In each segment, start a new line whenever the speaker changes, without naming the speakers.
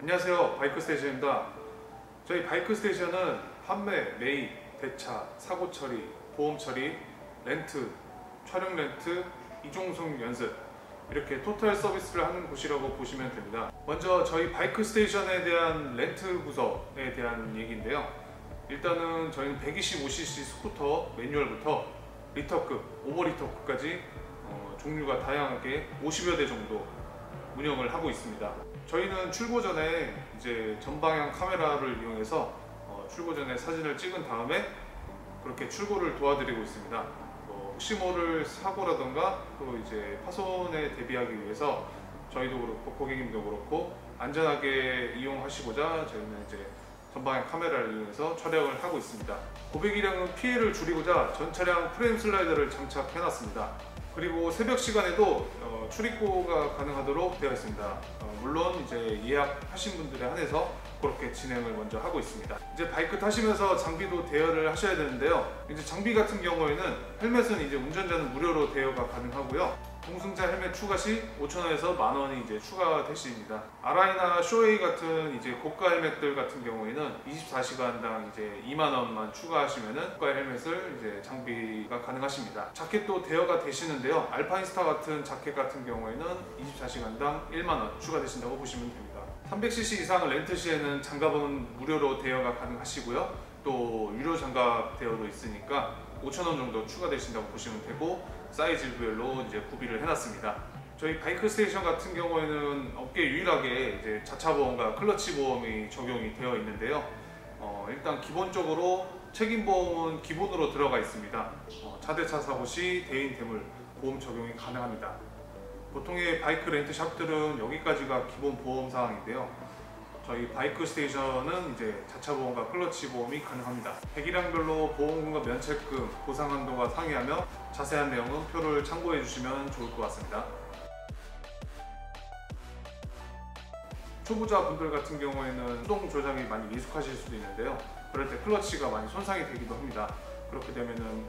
안녕하세요, 바이크 스테이션입니다. 저희 바이크 스테이션은 판매, 매입, 대차, 사고 처리, 보험 처리, 렌트, 촬영 렌트, 이종성 연습 이렇게 토탈 서비스를 하는 곳이라고 보시면 됩니다. 먼저 저희 바이크 스테이션에 대한 렌트 부서에 대한 얘기인데요. 일단은 저희는 125cc 스쿠터 매뉴얼부터 리터급, 오버리터급까지 종류가 다양하게 50여 대 정도 운영을 하고 있습니다. 저희는 출고 전에 이제 전방향 카메라를 이용해서 출고 전에 사진을 찍은 다음에 그렇게 출고를 도와드리고 있습니다. 혹시 모를 사고라던가 또 이제 파손에 대비하기 위해서 저희도 그렇고 고객님도 그렇고 안전하게 이용하시고자 저희는 이제 전방향 카메라를 이용해서 촬영을 하고 있습니다. 고배기량은 피해를 줄이고자 전 차량 프레임 슬라이더를 장착해 놨습니다. 그리고 새벽 시간에도 출입고가 가능하도록 되어 있습니다. 물론 이제 예약하신 분들에 한해서 그렇게 진행을 먼저 하고 있습니다. 이제 바이크 타시면서 장비도 대여를 하셔야 되는데요. 이제 장비 같은 경우에는 헬멧은 이제 운전자는 무료로 대여가 가능하고요. 동승자 헬멧 추가 시 5,000원에서 만원이 이제 추가되십니다. RI나 쇼웨이 같은 이제 고가 헬멧들 같은 경우에는 24시간당 이제 2만원만 추가하시면은 고가 헬멧을 이제 장비가 가능하십니다. 자켓도 대여가 되시는데요. 알파인스타 같은 자켓 같은 경우에는 24시간당 1만원 추가되신다고 보시면 됩니다. 300cc 이상 렌트 시에는 장갑은 무료로 대여가 가능하시고요. 또 유료 장갑 대여도 있으니까 5,000원 정도 추가되신다고 보시면 되고, 사이즈별로 이제 구비를 해놨습니다. 저희 바이크 스테이션 같은 경우에는 업계 유일하게 이제 자차 보험과 클러치 보험이 적용이 되어 있는데요. 일단 기본적으로 책임 보험은 기본으로 들어가 있습니다. 차대차 사고 시 대인 대물 보험 적용이 가능합니다. 보통의 바이크 렌트 샵들은 여기까지가 기본 보험 사항인데요. 저희 바이크 스테이션은 이제 자차 보험과 클러치 보험이 가능합니다. 배기량별로 보험금과 면책금, 보상 한도가 상이하며 자세한 내용은 표를 참고해 주시면 좋을 것 같습니다. 초보자 분들 같은 경우에는 수동 조작이 많이 미숙하실 수도 있는데요. 그럴 때 클러치가 많이 손상이 되기도 합니다. 그렇게 되면은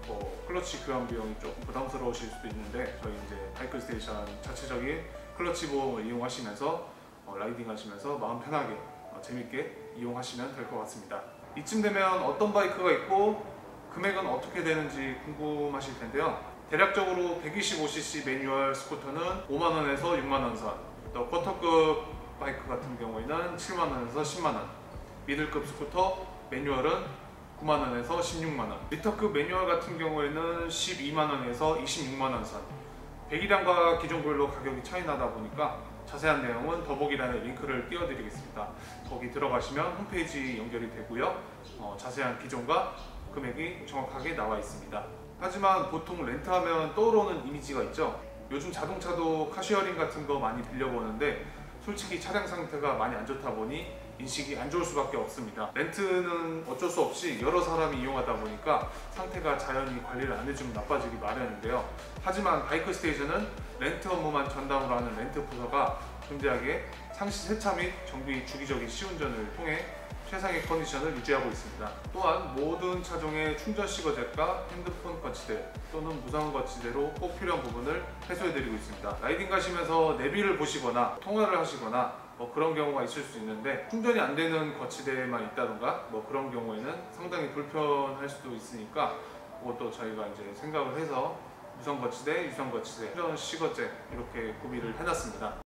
클러치 교환 비용이 조금 부담스러우실 수도 있는데, 저희 이제 바이크 스테이션 자체적인 클러치 보험을 이용하시면서 라이딩 하시면서 마음 편하게 재밌게 이용하시면 될 것 같습니다. 이쯤 되면 어떤 바이크가 있고 금액은 어떻게 되는지 궁금하실 텐데요. 대략적으로 125cc 매뉴얼 스쿠터는 5만원에서 6만원 선, 또 쿼터급 바이크 같은 경우에는 7만원에서 10만원, 미들급 스쿠터 매뉴얼은 9만원에서 16만원, 리터급 매뉴얼 같은 경우에는 12만원에서 26만원 선. 배기량과 기종별로 가격이 차이 나다 보니까 자세한 내용은 더보기란에 링크를 띄워드리겠습니다. 거기 들어가시면 홈페이지 연결이 되고요. 자세한 기종과 금액이 정확하게 나와 있습니다. 하지만 보통 렌트하면 떠오르는 이미지가 있죠. 요즘 자동차도 카시어링 같은 거 많이 빌려보는데 솔직히 차량 상태가 많이 안 좋다 보니 인식이 안 좋을 수밖에 없습니다. 렌트는 어쩔 수 없이 여러 사람이 이용하다 보니까 상태가 자연히 관리를 안 해주면 나빠지기 마련인데요. 하지만 바이크 스테이션은 렌트 업무만 전담으로 하는 렌트 부서가 존재하기에 상시 세차 및 정비 주기적인 시운전을 통해 최상의 컨디션을 유지하고 있습니다. 또한 모든 차종의 충전 시거제과 핸드폰 거치대 또는 무선 거치대로 꼭 필요한 부분을 해소해드리고 있습니다. 라이딩 가시면서 내비를 보시거나 통화를 하시거나 그런 경우가 있을 수 있는데, 충전이 안 되는 거치대만 있다던가 그런 경우에는 상당히 불편할 수도 있으니까 그것도 저희가 이제 생각을 해서 무선 거치대, 유선 거치대, 충전 시거제 이렇게 구비를 해놨습니다.